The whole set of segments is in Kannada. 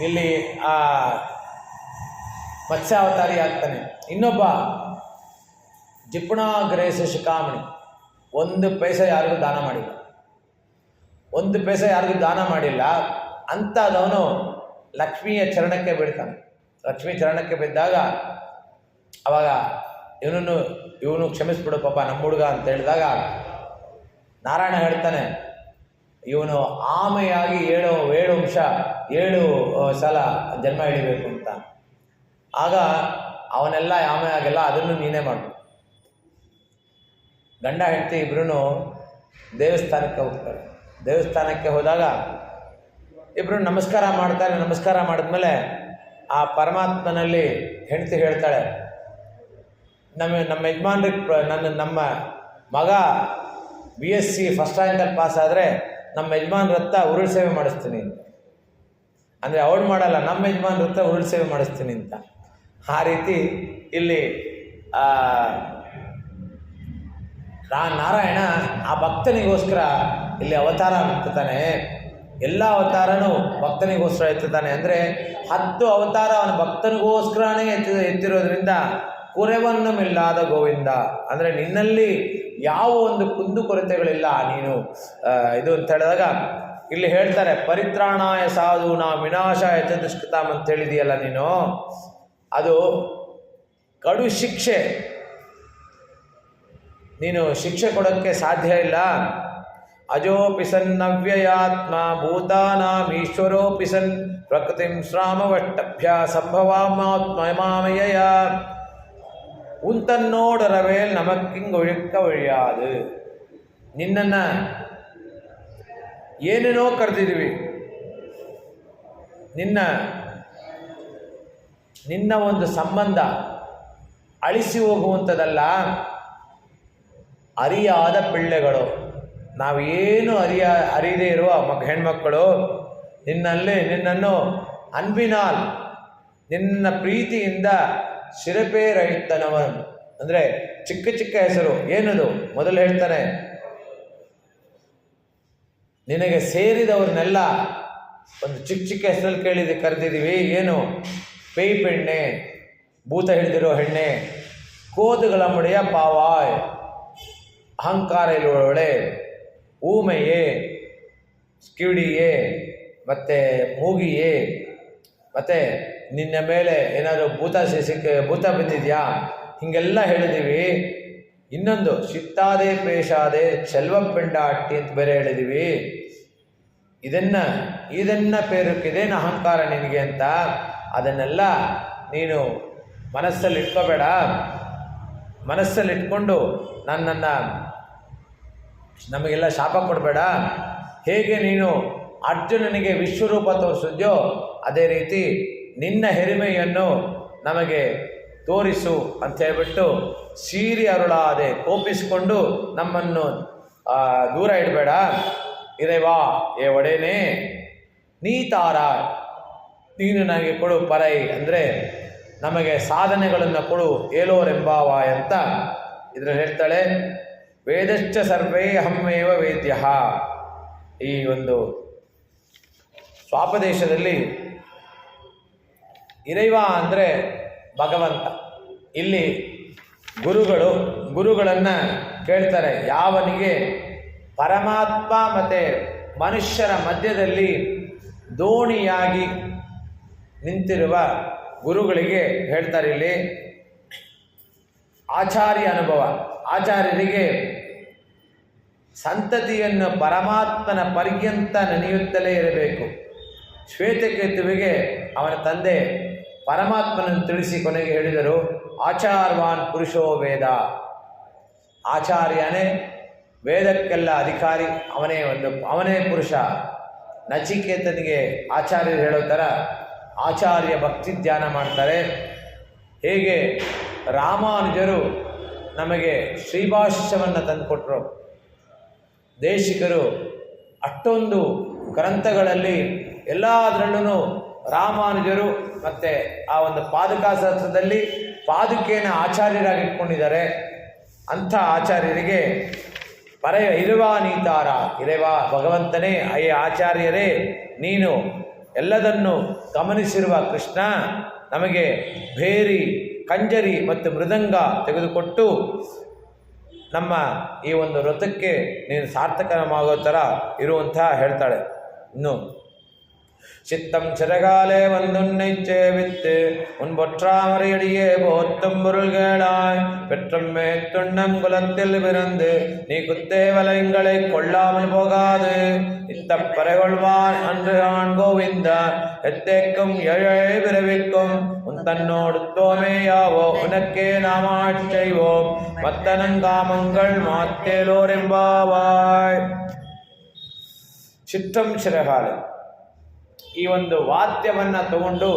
ಇಲ್ಲಿ ಆ ಮತ್ಸ್ಯಾವತಾರಿ ಆಗ್ತಾನೆ. ಇನ್ನೊಬ್ಬ ಜಿಪುಣಾಗ್ರೇಸ ಶಿಖಾಮಣಿ, 1 ಪೈಸೆ ಯಾರಿಗೂ ದಾನ ಮಾಡಿಲ್ಲ, 1 ಪೈಸೆ ಯಾರಿಗೂ ದಾನ ಮಾಡಿಲ್ಲ ಅಂಥದವನು ಲಕ್ಷ್ಮಿಯ ಚರಣಕ್ಕೆ ಬೀಳ್ತಾನೆ. ಲಕ್ಷ್ಮೀ ಚರಣಕ್ಕೆ ಬಿದ್ದಾಗ ಅವಾಗ ಇವನು ಕ್ಷಮಿಸ್ಬಿಡು ಪಾಪ ನಮ್ಮ ಹುಡುಗ ಅಂತ ಹೇಳಿದಾಗ ನಾರಾಯಣ ಹೇಳ್ತಾನೆ, ಇವನು ಆಮೆಯಾಗಿ 7 ಸಲ ಜನ್ಮ ಹಿಡಿಬೇಕು ಅಂತ. ಆಗ ಅವನೆಲ್ಲ ಆಮೆ ಆಗಿಲ್ಲ, ಅದನ್ನು ನೀನೇ ಮಾಡು. ಗಂಡ ಹೆಂಡತಿ ಇಬ್ಬರೂ ದೇವಸ್ಥಾನಕ್ಕೆ ಹೋಗ್ತಾರೆ. ದೇವಸ್ಥಾನಕ್ಕೆ ಹೋದಾಗ ಇಬ್ಬರು ನಮಸ್ಕಾರ ಮಾಡ್ತಾರೆ. ನಮಸ್ಕಾರ ಮಾಡಿದ್ಮೇಲೆ ಆ ಪರಮಾತ್ಮನಲ್ಲಿ ಹೆಂಡತಿ ಹೇಳ್ತಾಳೆ, ನಮ್ಮ ಯಜಮಾನ್ರಿಗೆ ನಮ್ಮ ಮಗ BSc ಫಸ್ಟ್ ರ್ಯಾಂಕಲ್ಲಿ ಪಾಸ್ ಆದರೆ ನಮ್ಮ ಯಜಮಾನ್ರ ಹತ್ರ ಉರುಳು ಸೇವೆ ಮಾಡಿಸ್ತೀನಿ ಅಂತ. ಅಂದರೆ ಅವಳು ಮಾಡಲ್ಲ, ನಮ್ಮ ಯಜಮಾನ್ರ ಹತ್ರ ಉರುಳು ಸೇವೆ ಮಾಡಿಸ್ತೀನಿ ಅಂತ. ಆ ರೀತಿ ಇಲ್ಲಿ ನಾರಾಯಣ ಆ ಭಕ್ತನಿಗೋಸ್ಕರ ಇಲ್ಲಿ ಅವತಾರ ಎತ್ತುತ್ತಾನೆ. ಎಲ್ಲ ಅವತಾರನೂ ಭಕ್ತನಿಗೋಸ್ಕರ ಎತ್ತುತ್ತಾನೆ. ಅಂದರೆ 10 ಅವತಾರ ಅವನ ಭಕ್ತನಿಗೋಸ್ಕರನೇ ಎತ್ತಿರೋದ್ರಿಂದ ಕುರೆವನ್ನು ಮಿಲ್ಲಾದ ಗೋವಿಂದ. ಅಂದರೆ ನಿನ್ನಲ್ಲಿ ಯಾವ ಒಂದು ಕುಂದುಕೊರತೆಗಳಿಲ್ಲ ನೀನು ಇದು ಅಂತ ಹೇಳಿದಾಗ ಇಲ್ಲಿ ಹೇಳ್ತಾರೆ, ಪರಿತ್ರಾಣಾಯ ಸಾಧೂನಾಂ ವಿನಾಶಾಯ ಚ ದುಷ್ಕೃತಾಂ ಅಂತ ಹೇಳಿದೆಯಲ್ಲ ನೀನು, ಅದು ಕಡು ಶಿಕ್ಷೆ. ನೀನು ಶಿಕ್ಷೆ ಕೊಡೋಕ್ಕೆ ಸಾಧ್ಯ ಇಲ್ಲ. ಅಜೋಪಿ ಸನ್ನವ್ಯಯಾತ್ಮ ಭೂತಾನಾಂ ಈಶ್ವರೋಪಿ ಸನ್ ಪ್ರಕೃತಿಂ ಶ್ರಾಮವಷ್ಟಭ್ಯ ಸಂಭವಾತ್ಮಯಮಾಮಯ ಉಂತನ್ನೋಡರವೇಲ್ ನಮಕ್ಕಿಂಗೊழிக்க ಒழியாது. ನಿನ್ನನ್ನು ಏನೇನೋ ಕರೆದಿದ್ದೀವಿ, ನಿನ್ನ ಒಂದು ಸಂಬಂಧ ಅಳಿಸಿ ಹೋಗುವಂಥದ್ದಲ್ಲ. ಅರಿಯಾದ ಪಿಳ್ಳೆಗಳು, ನಾವು ಏನು ಅರಿಯದೇ ಇರುವ ಹೆಣ್ಮಕ್ಕಳು ನಿನ್ನನ್ನು ಅನ್ಬಿನಾಲ್ ನಿನ್ನ ಪ್ರೀತಿಯಿಂದ ಶಿರಪೇರೈತನವನು. ಅಂದರೆ ಚಿಕ್ಕ ಚಿಕ್ಕ ಹೆಸರು ಏನದು ಮೊದಲು ಹೇಳ್ತಾನೆ, ನಿನಗೆ ಸೇರಿದವ್ರನ್ನೆಲ್ಲ ಒಂದು ಚಿಕ್ಕ ಚಿಕ್ಕ ಹೆಸರಲ್ಲಿ ಕರೆದಿದ್ದೀವಿ. ಏನು? ಪೇಯ್ ಪೆಣ್ಣೆ, ಭೂತ ಹಿಡಿದಿರೋ ಹೆಣ್ಣೆ, ಕೋದುಗಳ ಮುಡಿಯ ಪಾವಾಯ್, ಅಹಂಕಾರ ಇರುವವಳೆ, ಊಮೆಯೇ, ಕಿವಿಡಿಯೇ, ಮತ್ತು ಮೂಗಿಯೇ, ಮತ್ತು ನಿನ್ನ ಮೇಲೆ ಏನಾದರೂ ಭೂತ ಬಿದ್ದಿದೆಯಾ, ಹೀಗೆಲ್ಲ ಹೇಳಿದ್ದೀವಿ. ಇನ್ನೊಂದು ಶಿತ್ತಾದೆ ಪೇಶಾದೆ ಚೆಲ್ವಪೆಂಡ ಅಟ್ಟಿ ಅಂತ ಬೇರೆ ಹೇಳಿದ್ದೀವಿ. ಇದನ್ನು ಇದೇನು ಅಹಂಕಾರ ನಿನಗೆ ಅಂತ ಅದನ್ನೆಲ್ಲ ನೀನು ಮನಸ್ಸಲ್ಲಿ ಇಟ್ಕೋಬೇಡ. ಮನಸ್ಸಲ್ಲಿಟ್ಕೊಂಡು ನಮಗೆಲ್ಲ ಶಾಪ ಕೊಡಬೇಡ. ಹೇಗೆ ನೀನು ಅರ್ಜುನನಿಗೆ ವಿಶ್ವರೂಪ ತೋರಿಸಿದ್ಯೋ ಅದೇ ರೀತಿ ನಿನ್ನ ಹೆರಿಮೆಯನ್ನು ನಮಗೆ ತೋರಿಸು ಅಂತ ಹೇಳ್ಬಿಟ್ಟು ಸೀರಿ ಅರುಳಾದೆ, ಕೋಪಿಸಿಕೊಂಡು ನಮ್ಮನ್ನು ದೂರ ಇಡಬೇಡ. ಇರೇವಾ ಏ ಒಡೇನೆ ನೀ ತಾರ, ನೀನು ನನಗೆ ಕೊಡು ಪರೈ, ಅಂದರೆ ನಮಗೆ ಸಾಧನೆಗಳನ್ನು ಕೊಡು ಏಲೋರೆಂಬಾವ ಅಂತ ಇದರಲ್ಲಿ ಹೇಳ್ತಾಳೆ. ವೇದಶ್ಚ ಸರ್ವೇ ಅಹಮೇವ ವೇದ್ಯ. ಈ ಒಂದು ಸ್ವಾಪದೇಶದಲ್ಲಿ ಇರೈವ ಅಂದರೆ ಭಗವಂತ. ಇಲ್ಲಿ ಗುರುಗಳನ್ನು ಕೇಳ್ತಾರೆ, ಯಾವನಿಗೆ ಪರಮಾತ್ಮ ಮತ್ತು ಮನುಷ್ಯರ ಮಧ್ಯದಲ್ಲಿ ದೋಣಿಯಾಗಿ ನಿಂತಿರುವ ಗುರುಗಳಿಗೆ ಹೇಳ್ತಾರೆ ಇಲ್ಲಿ ಆಚಾರ್ಯ ಅನುಭವ. ಆಚಾರ್ಯರಿಗೆ ಸಂತತಿಯನ್ನು ಪರಮಾತ್ಮನ ಪರ್ಯಂತ ನೆನೆಯುತ್ತಲೇ ಇರಬೇಕು. ಶ್ವೇತಕೇತುವಿಗೆ ಅವನ ತಂದೆ ಪರಮಾತ್ಮನನ್ನು ತಿಳಿಸಿ ಕೊನೆಗೆ ಹೇಳಿದರು, ಆಚಾರ್ವಾನ್ ಪುರುಷೋ ವೇದ. ಆಚಾರ್ಯನೇ ವೇದಕ್ಕೆಲ್ಲ ಅಧಿಕಾರಿ, ಅವನೇ ಪುರುಷ. ನಚಿಕೇತನಿಗೆ ಆಚಾರ್ಯರು ಹೇಳೋ ಥರ ಆಚಾರ್ಯ ಭಕ್ತಿ ಧ್ಯಾನ ಮಾಡ್ತಾರೆ. ಹೇಗೆ ರಾಮಾನುಜರು ನಮಗೆ ಶ್ರೀಭಾಷ್ಯವನ್ನು ತಂದುಕೊಟ್ರು, ದೇಶಿಕರು ಅಷ್ಟೊಂದು ಗ್ರಂಥಗಳಲ್ಲಿ ಎಲ್ಲದರಲ್ಲೂ ರಾಮಾನುಜರು ಮತ್ತು ಆ ಒಂದು ಪಾದುಕಾಶಾಸ್ತ್ರದಲ್ಲಿ ಪಾದುಕೆಯನ್ನು ಆಚಾರ್ಯರಾಗಿ ಇಟ್ಕೊಂಡಿದ್ದಾರೆ. ಅಂಥ ಆಚಾರ್ಯರಿಗೆ ಇರುವ ನೀತಾರ ಇರೆವಾ ಭಗವಂತನೇ, ಅಯ್ಯ ಆಚಾರ್ಯರೇ, ನೀನು ಎಲ್ಲದನ್ನು ಗಮನಿಸಿರುವ ಕೃಷ್ಣ, ನಮಗೆ ಭೇರಿ, ಕಂಜರಿ ಮತ್ತು ಮೃದಂಗ ತೆಗೆದುಕೊಟ್ಟು ನಮ್ಮ ಈ ಒಂದು ವ್ರತಕ್ಕೆ ನೀನು ಸಾರ್ಥಕವಾಗೋ ಥರ ಇರುವಂಥ ಹೇಳ್ತಾಳೆ. ಇನ್ನು சித்தம் சிறகாலே வந்துன்னைச்சே வித்து உன் பொற்றாமரையடியே போற்றும் பொருள்களாய் பெற்றம்மே துண்ணம் குலத்தில் பிறந்து நீ குத்தே வலைங்களை கொள்ளாமல் போகாது இத்தப்பறைகொள்வான் அன்று ஆண் கோவிந்தா எத்தேக்கும் ஏழை பிறவிக்கும் உன் தன்னோடு தோமேயாவோ உனக்கே நாமாட் செய்வோம் மத்தனங்காமங்கள் மாத்தேலோரெம்பாவாய். ಚಿತ್ತಂ ಶಿರಗಾಲೆ ಈ ಒಂದು ವಾದ್ಯವನ್ನು ತಗೊಂಡು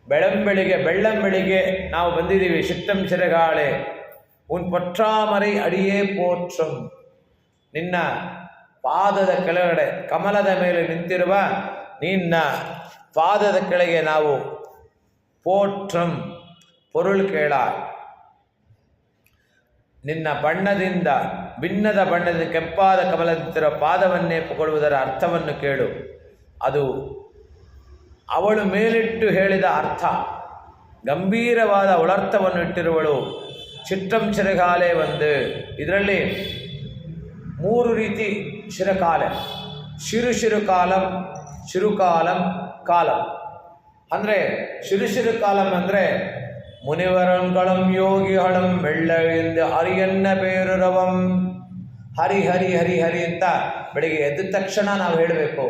ಬೆಳ್ಳಂಬೆಳಿಗ್ಗೆ ನಾವು ಬಂದಿದ್ದೀವಿ. ಚಿತ್ತಂ ಶಿರಗಾಳೆ ಉನ್ ಪೊಟ್ರಾಮರೈ ಅಡಿಯೇ ಪೋಟ್ರಂ, ನಿನ್ನ ಪಾದದ ಕೆಳಗಡೆ ಕಮಲದ ಮೇಲೆ ನಿಂತಿರುವ ನಿನ್ನ ಪಾದದ ಕೆಳಗೆ ನಾವು ಪೋಟ್ರಂ ಪೊರುಳು ಕೇಳ, ನಿನ್ನ ಬಣ್ಣದಿಂದ ಭಿನ್ನದ ಬಣ್ಣದಿಂದ ಕೆಂಪಾದ ಕಮಲದಂತಿರುವ ಪಾದವನ್ನೇ ಪೊಗಳುವುದರ ಅರ್ಥವನ್ನು ಕೇಳು. ಅದು ಅವಳು ಮೇಲಿಟ್ಟು ಹೇಳಿದ ಅರ್ಥ, ಗಂಭೀರವಾದ ಒಳರ್ಥವನ್ನು ಇಟ್ಟಿರುವಳು. ಚಿಟ್ಟಂ ಶಿರಗಾಲೆ ಒಂದು, ಇದರಲ್ಲಿ 3 ರೀತಿ ಶಿರಕಾಲೆ. ಶಿರುಕಾಲಂ, ಶಿರುಕಾಲಂ, ಕಾಲಂ. ಅಂದರೆ ಶಿರುಕಾಲಂ ಅಂದರೆ ಮುನಿವರಂಗಳಂ ಯೋಗಿಗಳಂ ಮೆಳ್ಳವಿಂದ ಹರಿಯನ್ನ ಬೇರುರವಂ. ಹರಿ ಹರಿ ಹರಿ ಹರಿ ಅಂತ ಬೆಳಿಗ್ಗೆ ಎದ್ದ ತಕ್ಷಣ ನಾವು ಹೇಳಬೇಕು.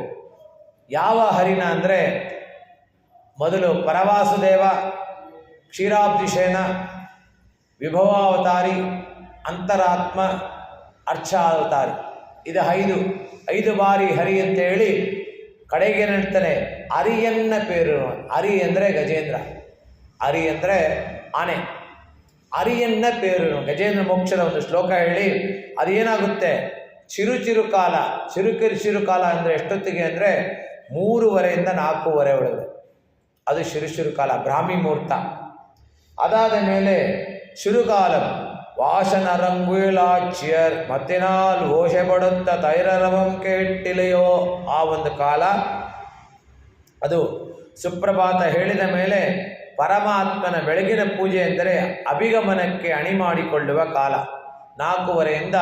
ಯಾವ ಹರಿನ ಅಂದರೆ ಮೊದಲು ಪರವಾಸುದೇವ, ಕ್ಷೀರಾಬ್ಧಿಶೇನ, ವಿಭವಾವತಾರಿ, ಅಂತರಾತ್ಮ, ಅರ್ಚಾವತಾರಿ. ಇದು 5 ಬಾರಿ ಹರಿ ಅಂತ ಹೇಳಿ ಕಡೆಗೆ ಹೇಳ್ತಾನೆ ಹರಿಯನ್ನ ಪೇರು. ಹರಿ ಅಂದರೆ ಗಜೇಂದ್ರ, ಹರಿ ಅಂದರೆ ಆನೆ, ಹರಿಯನ್ನ ಪೇರು. ಗಜೇಂದ್ರ ಮೋಕ್ಷದ ಒಂದು ಶ್ಲೋಕ ಹೇಳಿ ಅದೇನಾಗುತ್ತೆ, ಚಿರುಕಾಲ. ಚಿರುಕಾಲ ಅಂದರೆ ಎಷ್ಟೊತ್ತಿಗೆ ಅಂದರೆ 3:30 4:30 ಒಳಗೆ, ಅದು ಚಿರುಕಾಲ, ಬ್ರಾಹ್ಮಿ ಮುಹೂರ್ತ. ಅದಾದ ಮೇಲೆ ಶಿರುಕಾಲಂ ವಾಸನರಂಗುಲಾಚ್ಯರ್ ಮತ್ತಿನಾಲ್ ಘೋಷೆ ಪಡುತ್ತ ತೈರರವಂ ಕೇಟ್ಟಿಲೆಯೋ, ಆ ಒಂದು ಕಾಲ. ಅದು ಸುಪ್ರಭಾತ ಹೇಳಿದ ಮೇಲೆ ಪರಮಾತ್ಮನ ಬೆಳಗಿನ ಪೂಜೆ ಎಂದರೆ ಅಭಿಗಮನಕ್ಕೆ ಅಣಿ ಮಾಡಿಕೊಳ್ಳುವ ಕಾಲ. 4:30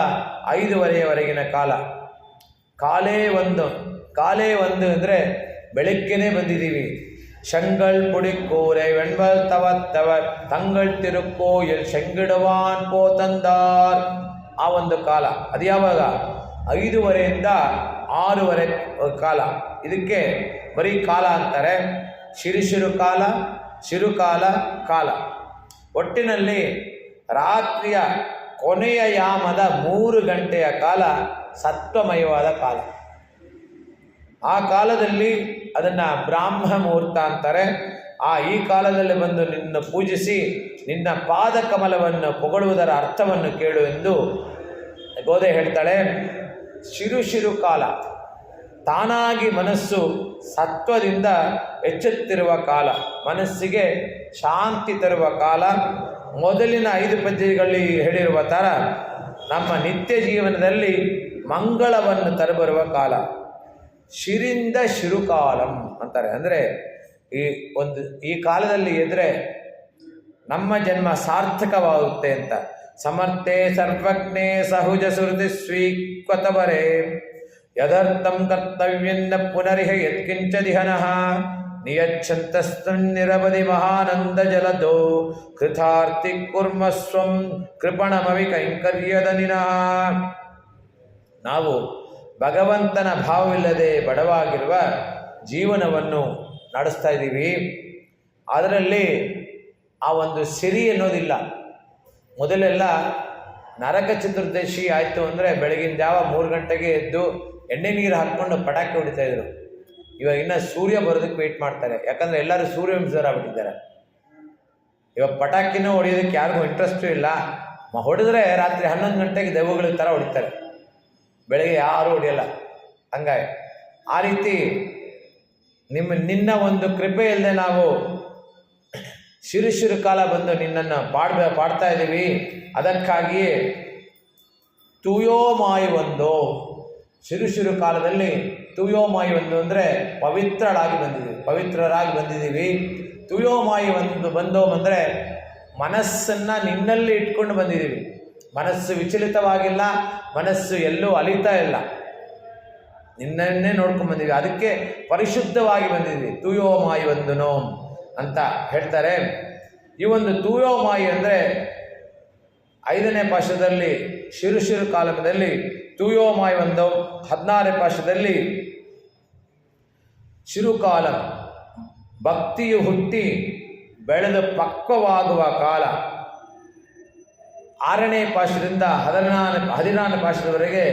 5:30 ಕಾಲ. ಕಾಲೇ ಒಂದು ಅಂದರೆ ಬೆಳಗ್ಗೆನೇ ಬಂದಿದ್ದೀವಿ. ಶಂಗಳ್ ಪುಡಿக்கூரை வெண்பல் தவத்தவர் தங்கள் திருக்கோயில் ಶೆಂಗಿಡುವಾನ್ ಪೋತಂದಾರ್, ಆ ಒಂದು ಕಾಲ. ಅದು ಯಾವಾಗ 5:30 6:30 ಕಾಲ. ಇದಕ್ಕೆ ಬರೀ ಕಾಲ ಅಂತಾರೆ. ಶಿರುಕಾಲ, ಶಿರುಕಾಲ, ಕಾಲ. ಒಟ್ಟಿನಲ್ಲಿ ರಾತ್ರಿಯ ಕೊನೆಯ ಯಾಮದ 3 ಗಂಟೆಯ ಕಾಲ ಸತ್ವಮಯವಾದ ಕಾಲ. ಆ ಕಾಲದಲ್ಲಿ ಅದನ್ನು ಬ್ರಾಹ್ಮ ಮುಹೂರ್ತ ಅಂತಾರೆ. ಈ ಕಾಲದಲ್ಲಿ ಬಂದು ನಿನ್ನ ಪೂಜಿಸಿ ನಿನ್ನ ಪಾದ ಕಮಲವನ್ನು ಪೊಗಳುವುದರ ಅರ್ಥವನ್ನು ಕೇಳು ಎಂದು ಗೋದೆ ಹೇಳ್ತಾಳೆ. ಶಿರುಕಾಲ, ತಾನಾಗಿ ಮನಸ್ಸು ಸತ್ವದಿಂದ ಎಚ್ಚೆತ್ತಿರುವ ಕಾಲ, ಮನಸ್ಸಿಗೆ ಶಾಂತಿ ತರುವ ಕಾಲ. ಮೊದಲಿನ 5 ಪದ್ಯಗಳಲ್ಲಿ ಹೇಳಿರುವ ಥರ ನಮ್ಮ ನಿತ್ಯ ಜೀವನದಲ್ಲಿ ಮಂಗಳವನ್ನು ತರಬರುವ ಕಾಲ. ಶಿರಿಂದ ಶಿರುಕಾಲಂ ಅಂತಾರೆ. ಅಂದರೆ ಈ ಕಾಲದಲ್ಲಿ ಎದ್ರೆ ನಮ್ಮ ಜನ್ಮ ಸಾರ್ಥಕವಾಗುತ್ತೆ ಅಂತ. ಸಮರ್ಥೆ ಸರ್ವಜ್ಞೆ ಸಹುಜ ಸುಹೃತಿ ಸ್ವೀಕ್ವತವರೇ ಯದರ್ಥಂ ಕರ್ತವ್ಯನ್ನ ಪುನರಿಹ ಯತ್ಕಿಂಚ ದಿಹನಃ ನಿಯಚ್ಛಂತಸ್ತನ್ನಿರವಧಿ ಮಹಾನಂದ ಜಲದೋ ಕೃತಾರ್ಥಿ ಕುರ್ಮಸ್ವಂ ಕೃಪಣಮವಿ ಕೈಂಕರ್ಯದನಿನಃ. ನಾವು ಭಗವಂತನ ಭಾವವಿಲ್ಲದೆ ಬಡವಾಗಿರುವ ಜೀವನವನ್ನು ನಡೆಸ್ತಾ ಇದ್ದೀವಿ. ಅದರಲ್ಲಿ ಆ ಒಂದು ಸಿರಿ ಅನ್ನೋದಿಲ್ಲ. ಮೊದಲೆಲ್ಲ ನರಕ ಚತುರ್ದಶಿ ಆಯಿತು ಅಂದರೆ ಬೆಳಗಿನ ಜಾವ 3 ಗಂಟೆಗೆ ಎದ್ದು ಎಣ್ಣೆ ನೀರು ಹಾಕ್ಕೊಂಡು ಪಟಾಕಿ ಹೊಡಿತಾಯಿದ್ರು. ಇವಾಗ ಇನ್ನೂ ಸೂರ್ಯ ಬರೋದಕ್ಕೆ ವೆಯ್ಟ್ ಮಾಡ್ತಾರೆ. ಯಾಕಂದರೆ ಎಲ್ಲರೂ ಸೂರ್ಯವಂಶರಾಗ್ಬಿಟ್ಟಿದ್ದಾರೆ. ಇವಾಗ ಪಟಾಕಿನೂ ಹೊಡೆಯೋದಕ್ಕೆ ಯಾರಿಗೂ ಇಂಟ್ರೆಸ್ಟು ಇಲ್ಲ. ಹೊಡೆದ್ರೆ ರಾತ್ರಿ 11 ಗಂಟೆಗೆ ದೆವ್ವಗಳ ಥರ ಹೊಡಿತಾರೆ, ಬೆಳಗ್ಗೆ ಯಾರೂ ಹೊಡೆಯಲ್ಲ. ಹಂಗಾಗಿ ಆ ರೀತಿ ನಿನ್ನ ಒಂದು ಕೃಪೆ ಇಲ್ಲದೆ ನಾವು ಶಿರು ಕಾಲ ಬಂದು ನಿನ್ನನ್ನು ಪಾಡ್ತಾ ಇದ್ದೀವಿ. ಅದಕ್ಕಾಗಿಯೇ ತೂಯೋಮಾಯಿ ಒಂದು ಶಿರು ಕಾಲದಲ್ಲಿ ತೂಯೋಮಾಯಿ ಒಂದು ಅಂದರೆ ಪವಿತ್ರರಾಗಿ ಬಂದಿದ್ದೀವಿ. ತೂಯೋಮಾಯಿ ಒಂದು ಬಂದೋಮಂದರೆ ಮನಸ್ಸನ್ನು ನಿನ್ನಲ್ಲಿ ಇಟ್ಕೊಂಡು ಬಂದಿದ್ದೀವಿ. ಮನಸ್ಸು ವಿಚಲಿತವಾಗಿಲ್ಲ, ಮನಸ್ಸು ಎಲ್ಲೂ ಅಲಿತಾ ಇಲ್ಲ, ನಿನ್ನನ್ನೇ ನೋಡ್ಕೊಂಡು ಬಂದಿದ್ದೀವಿ. ಅದಕ್ಕೆ ಪರಿಶುದ್ಧವಾಗಿ ಬಂದಿದ್ದೀವಿ. ತೂಯೋಮಾಯಿ ಒಂದು ನೋಮ್ ಅಂತ ಹೇಳ್ತಾರೆ. ಈ ಒಂದು ತೂಯೋಮಾಯಿ ಅಂದರೆ 5ನೇ ಪಾಶದಲ್ಲಿ ಶಿರು ಕಾಲದಲ್ಲಿ ತೂಯೋಮಾಯಿ ಒಂದು, 16ನೇ ಪಾಶದಲ್ಲಿ ಶಿರುಕಾಲ ಭಕ್ತಿಯು ಹುಟ್ಟಿ ಬೆಳೆದು ಪಕ್ವವಾಗುವ ಕಾಲ. 6ನೇ ಪಾಶದಿಂದ 14ನೇ ಪಾಶದವರೆಗೆ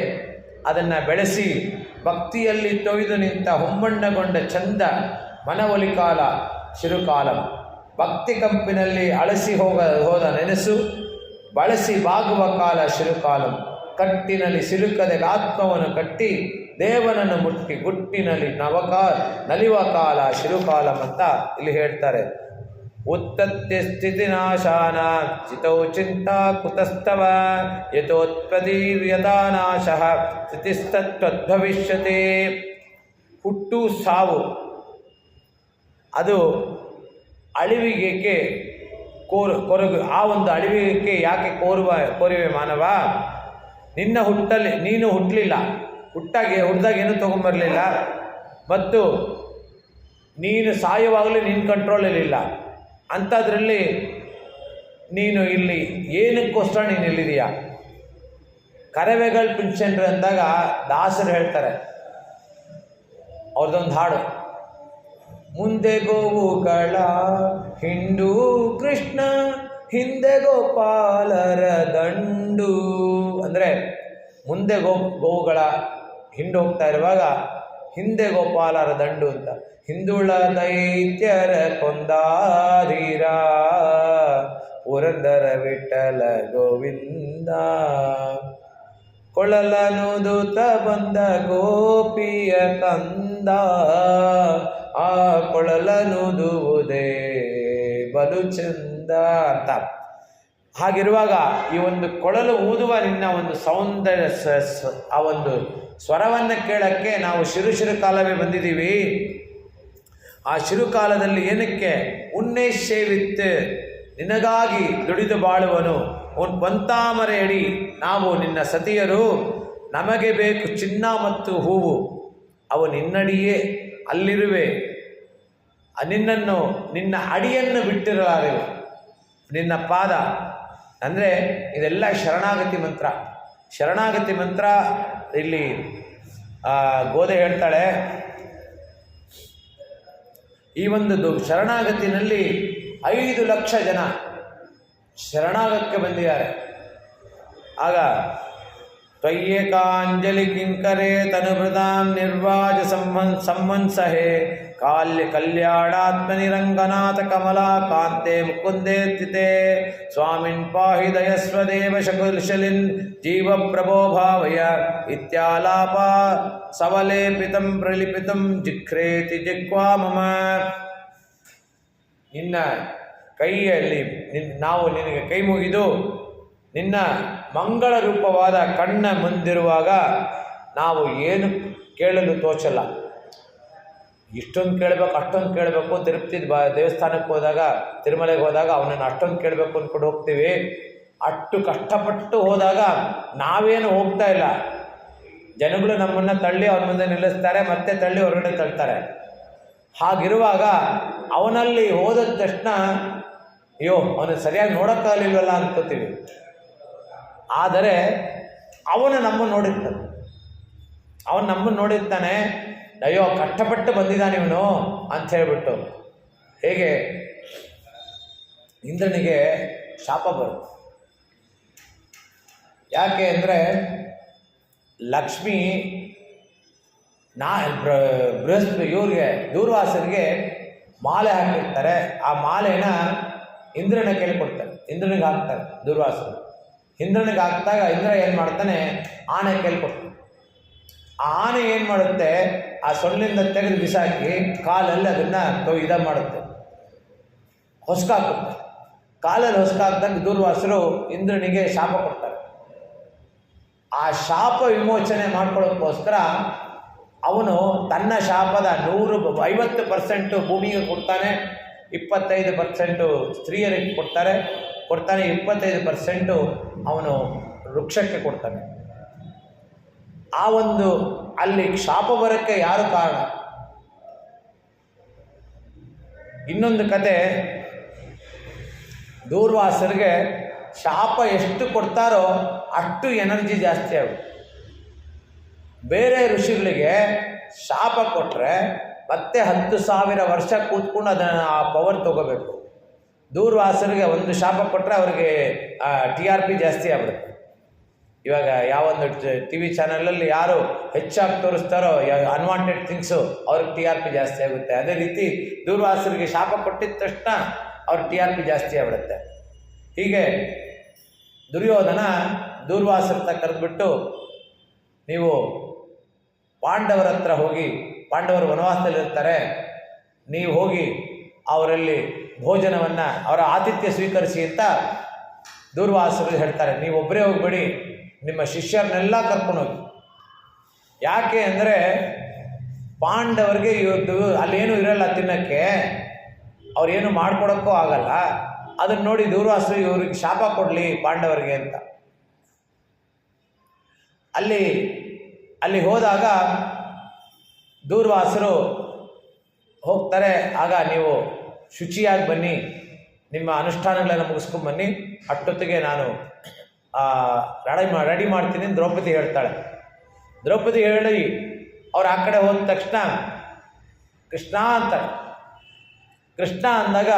ಅದನ್ನು ಬೆಳೆಸಿ ಭಕ್ತಿಯಲ್ಲಿ ತೊಯ್ದು ನಿಂತ ಹೊಂಬಣ್ಣಗೊಂಡ ಚಂದ ಮನವೊಲಿ ಕಾಲ ಶಿರುಕಾಲ. ಭಕ್ತಿ ಕಂಪಿನಲ್ಲಿ ಅಳಸಿ ಹೋದ ನೆನಸು ಬಳಸಿ ಬಾಗುವ ಕಾಲ ಶಿರುಕಾಲಂ. ಕಟ್ಟಿನಲ್ಲಿ ಸಿಲುಕದೆ ಆತ್ಮವನ್ನು ಕಟ್ಟಿ ದೇವನನ್ನು ಮುಟ್ಟಿ ಗುಟ್ಟಿನಲ್ಲಿ ನಲಿವ ಕಾಲ ಶಿರುಕಾಲಂ ಅಂತ ಇಲ್ಲಿ ಹೇಳ್ತಾರೆ. ಉತ್ತತ್ಯ ಸ್ಥಿತಿ ನಾಶಾನ ಚಿತೌ ಚಿಂತಾ ಕುತಸ್ತವ ಯಥೋತ್ಪದೀರ್ಯತಾ ನಾಶಃ ಸ್ಥಿತಿಸ್ತತ್ವದ್ಭವಿಷ್ಯತೆ. ಹುಟ್ಟು ಸಾವು ಅದು ಅಳಿವಿಗೆ ಕೊರಗು. ಆ ಒಂದು ಅಳಿವಿಗೆ ಯಾಕೆ ಕೋರಿವೆ ಮಾನವ? ನೀನು ಹುಟ್ಟಲಿಲ್ಲ, ಹುಟ್ಟಿದಾಗ ಏನೂ ತೊಗೊಂಬರಲಿಲ್ಲ, ಮತ್ತು ನೀನು ಸಾಯುವಾಗಲೂ ನಿನ್ನ ಕಂಟ್ರೋಲಲ್ಲಿಲ್ಲ. ಅಂಥದ್ರಲ್ಲಿ ನೀನು ಇಲ್ಲಿ ಏನಕ್ಕೋಸ್ಕರ ನೀನು ಇಲ್ಲಿದೆಯಾ? ಕರವೆಗಳು ಪಿಂಚನ್ರು ಅಂದಾಗ ದಾಸರು ಹೇಳ್ತಾರೆ, ಅವ್ರದ್ದೊಂದು ಹಾಡು, ಮುಂದೆ ಗೋವುಗಳ ಹಿಂಡು ಕೃಷ್ಣ ಹಿಂದೆ ಗೋಪಾಲರ ದಂಡು. ಅಂದರೆ ಮುಂದೆ ಗೋವುಗಳ ಹಿಂಡು ಹೋಗ್ತಾ ಇರುವಾಗ ಹಿಂದೆ ಗೋಪಾಲರ ದಂಡು ಅಂತ. ಹಿಂದುಳ ದೈತ್ಯರ ಕೊಂದಾರೀರ ಪುರಂದರ ವಿಠಲ ಗೋವಿಂದ. ಕೊಳಲನುದುತ ಬಂದ ಗೋಪಿಯ ಕಂದ, ಆ ಕೊಳಲನುದುವುದೇ ಬಲು ಚಂದ ಅಂತ. ಹಾಗಿರುವಾಗ ಈ ಒಂದು ಕೊಳಲು ಊದುವ ನಿನ್ನ ಒಂದು ಸೌಂದರ್ಯ ಆ ಒಂದು ಸ್ವರವನ್ನು ಕೇಳಕ್ಕೆ ನಾವು ಶಿರು ಕಾಲವೇ ಬಂದಿದ್ದೀವಿ. ಆ ಶಿರುಕಾಲದಲ್ಲಿ ಏನಕ್ಕೆ ಉನ್ನೇಶೇವಿತ್ತು ನಿನಗಾಗಿ ದುಡಿದು ಬಾಳುವನು ಅವನು ಪಂತಾಮರೆಯಡಿ ನಾವು ನಿನ್ನ ಸತಿಯರು. ನಮಗೆ ಬೇಕು ಚಿನ್ನ ಮತ್ತು ಹೂವು, ಅವು ನಿನ್ನಡಿಯೇ ಅಲ್ಲಿರುವೆ. ನಿನ್ನ ಅಡಿಯನ್ನು ಬಿಟ್ಟಿರಲಾರೆವು, ನಿನ್ನ ಪಾದ. ಅಂದರೆ ಇದೆಲ್ಲ ಶರಣಾಗತಿ ಮಂತ್ರ. ಶರಣಾಗತಿ ಮಂತ್ರ ಇಲ್ಲಿ ಗೋದೆ ಹೇಳ್ತಾಳೆ, ಈ ಒಂದು ಶರಣಾಗತಿನಲ್ಲಿ 5 ಲಕ್ಷ ಜನ ಶರಣಾಗಕ್ಕೆ ಬಂದಿದ್ದಾರೆ. ಆಗ ತ್ವಯ್ಯೇಕಾಂಜಲಿ ಕಿಂಕರೆ ತನುಭೃತಾಂ ನಿರ್ವಾಜ ಸಂವತ್ಸಹೇ ಕಲ್ಯಾಣಾತ್ಮನಿರಂಗನಾಥ ಕಮಲಾ ಕಾಂತೆ ಮುಕುಂದೇ ಸ್ಥಿತೆ ಸ್ವಾಮಿನ್ ಪಾಹಿ ದಯಸ್ವದೇವ ಶಕುಶಲಿನ್ ಜೀವ ಪ್ರಭೋ ಭಾವಯ ಇತ್ಯಾಲಾಪ ಸವಲೇಪಿತಂ ಪ್ರಲಿಪಿತಂ ಜಿಘ್ರೇತಿ ಜಿಗ್ವಾ ಮಮ. ನಿನ್ನ ಕೈಯಲ್ಲಿ ನಾವು ನಿನಗೆ ಕೈ ಮುಗಿದು ನಿನ್ನ ಮಂಗಳ ರೂಪವಾದ ಕಣ್ಣ ಮುಂದಿರುವಾಗ ನಾವು ಏನು ಕೇಳಲು ತೋಚಲ್ಲ. ಇಷ್ಟೊಂದು ಕೇಳಬೇಕು, ಅಷ್ಟೊಂದು ಕೇಳಬೇಕು. ತಿರುಪತಿ ದೇವಸ್ಥಾನಕ್ಕೆ ಹೋದಾಗ, ತಿರುಮಲೆಗೆ ಹೋದಾಗ ಅವನನ್ನು ಅಷ್ಟೊಂದು ಕೇಳಬೇಕು ಅಂದ್ಕೊಂಡು ಹೋಗ್ತೀವಿ. ಅಷ್ಟು ಕಷ್ಟಪಟ್ಟು ಹೋದಾಗ ನಾವೇನು ಹೋಗ್ತಾ ಇಲ್ಲ, ಜನಗಳು ನಮ್ಮನ್ನು ತಳ್ಳಿ ಅವನ ಮುಂದೆ ನಿಲ್ಲಿಸ್ತಾರೆ, ಮತ್ತೆ ತಳ್ಳಿ ಹೊರಗಡೆ ತಳ್ತಾರೆ. ಹಾಗಿರುವಾಗ ಅವನಲ್ಲಿ ಹೋದ ತಕ್ಷಣ ಅಯ್ಯೋ ಅವನು ಸರಿಯಾಗಿ ನೋಡೋಕ್ಕಾಗಲಿಲ್ವಲ್ಲ ಅನ್ಕೋತೀವಿ. ಆದರೆ ಅವನು ನಮ್ಮನ್ನು ನೋಡಿರ್ತಾನೆ. ಅಯ್ಯೋ ಕಷ್ಟಪಟ್ಟು ಬಂದಿದ್ದಾನೆ ಇವನು ಅಂತ ಹೇಳ್ಬಿಟ್ಟು. ಹೇಗೆ ಇಂದ್ರನಿಗೆ ಶಾಪ ಬರುತ್ತೆ. ಯಾಕೆ ಅಂದರೆ ಲಕ್ಷ್ಮಿ ಬೃಹಸ್ಪತಿ ಇವ್ರಿಗೆ ದೂರ್ವಾಸರಿಗೆ ಮಾಲೆ ಹಾಕಿರ್ತಾರೆ. ಆ ಮಾಲೆನ ಇಂದ್ರನ ಕೈಲಿ ಕೊಡ್ತಾರೆ, ಇಂದ್ರನಿಗೆ ಹಾಕ್ತಾರೆ ದೂರ್ವಾಸರು. ಇಂದ್ರನಿಗೆ ಹಾಕಿದಾಗ ಇಂದ್ರ ಏನು ಮಾಡ್ತಾನೆ, ಆನೆ ಕೈಲಿ ಕೊಡ್ತಾನೆ. ಆ ಆನೆ ಏನು ಮಾಡುತ್ತೆ, ಆ ಸೊಳ್ಳಿಂದ ತೆಗೆದು ಬಿಸಾಕಿ ಕಾಲಲ್ಲಿ ಅದನ್ನು ಮಾಡುತ್ತೆ, ಹೊಸ್ಕಾಕುತ್ತೆ. ಕಾಲಲ್ಲಿ ಹೊಸ್ಕಾಕ್ದಾಗ ದೂರ್ವಾಸರು ಇಂದ್ರನಿಗೆ ಶಾಪ ಕೊಡ್ತಾರೆ. ಆ ಶಾಪ ವಿಮೋಚನೆ ಮಾಡ್ಕೊಳ್ಳೋಕ್ಕೋಸ್ಕರ ಅವನು ತನ್ನ ಶಾಪದ 50% ಭೂಮಿಗೆ ಕೊಡ್ತಾನೆ, 25% ಸ್ತ್ರೀಯರಿಗೆ ಕೊಡ್ತಾನೆ, 25% ಅವನು ವೃಕ್ಷಕ್ಕೆ ಕೊಡ್ತಾನೆ. ಆ ಒಂದು ಅಲ್ಲಿ ಶಾಪ ಬರೋಕ್ಕೆ ಯಾರು ಕಾರಣ? ಇನ್ನೊಂದು ಕತೆ, ದೂರ್ವಾಸರಿಗೆ ಶಾಪ ಎಷ್ಟು ಕೊಡ್ತಾರೋ ಅಷ್ಟು ಎನರ್ಜಿ ಜಾಸ್ತಿ ಆಗುತ್ತೆ. ಬೇರೆ ಋಷಿಗಳಿಗೆ ಶಾಪ ಕೊಟ್ಟರೆ ಮತ್ತೆ 10,000 ವರ್ಷ ಕೂತ್ಕೊಂಡು ಅದನ್ನು ಆ ಪವರ್ ತಗೋಬೇಕು. ದೂರ್ವಾಸರಿಗೆ ಒಂದು ಶಾಪ ಕೊಟ್ಟರೆ ಅವರಿಗೆ TRP ಜಾಸ್ತಿ ಆಗ್ಬಿಡುತ್ತೆ. ಇವಾಗ ಯಾವೊಂದು TV ಚಾನಲಲ್ಲಿ ಯಾರು ಹೆಚ್ಚಾಗಿ ತೋರಿಸ್ತಾರೋ ಅನ್ವಾಂಟೆಡ್ ಥಿಂಗ್ಸು ಅವ್ರಿಗೆ TRP ಜಾಸ್ತಿ ಆಗುತ್ತೆ. ಅದೇ ರೀತಿ ದೂರ್ವಾಸರಿಗೆ ಶಾಪ ಕೊಟ್ಟಿದ ತಕ್ಷಣ ಅವ್ರ TRP ಜಾಸ್ತಿ ಆಗ್ಬಿಡುತ್ತೆ. ಹೀಗೆ ದುರ್ಯೋಧನ ದೂರ್ವಾಸರ ಕರೆದ್ಬಿಟ್ಟು, ನೀವು ಪಾಂಡವರ ಹತ್ರ ಹೋಗಿ, ಪಾಂಡವರು ವನವಾಸದಲ್ಲಿರ್ತಾರೆ, ನೀವು ಹೋಗಿ ಅವರಲ್ಲಿ ಭೋಜನವನ್ನು, ಅವರ ಆತಿಥ್ಯ ಸ್ವೀಕರಿಸಿ ಅಂತ ದೂರ್ವಾಸರು ಹೇಳ್ತಾರೆ. ನೀವೊಬ್ಬರೇ ಹೋಗ್ಬೇಡಿ, ನಿಮ್ಮ ಶಿಷ್ಯರನ್ನೆಲ್ಲ ಕರ್ಕೊಂಡೋಗಿ. ಯಾಕೆ ಅಂದರೆ ಪಾಂಡವರಿಗೆ ಇವತ್ತು ಅಲ್ಲೇನೂ ಇರಲ್ಲ ತಿನ್ನೋಕ್ಕೆ, ಅವ್ರೇನು ಮಾಡ್ಕೊಡೋಕ್ಕೂ ಆಗಲ್ಲ. ಅದನ್ನು ನೋಡಿ ದೂರ್ವಾಸರು ಇವ್ರಿಗೆ ಶಾಪ ಕೊಡಲಿ ಪಾಂಡವರಿಗೆ ಅಂತ. ಅಲ್ಲಿ ಹೋದಾಗ ದೂರ್ವಾಸರು ಹೋಗ್ತಾರೆ. ಆಗ ನೀವು ಶುಚಿಯಾಗಿ ಬನ್ನಿ, ನಿಮ್ಮ ಅನುಷ್ಠಾನಗಳನ್ನು ಮುಗಿಸ್ಕೊಂಬನ್ನಿ, ಅಷ್ಟೊತ್ತಿಗೆ ನಾನು ರೆಡಿ ಮಾಡ್ತೀನಿ ದ್ರೌಪದಿ ಹೇಳ್ತಾಳೆ. ದ್ರೌಪದಿ ಹೇಳಿ ಅವ್ರು ಆ ಕಡೆ ಹೋದ ತಕ್ಷಣ ಕೃಷ್ಣ ಅಂತಾರೆ. ಕೃಷ್ಣ ಅಂದಾಗ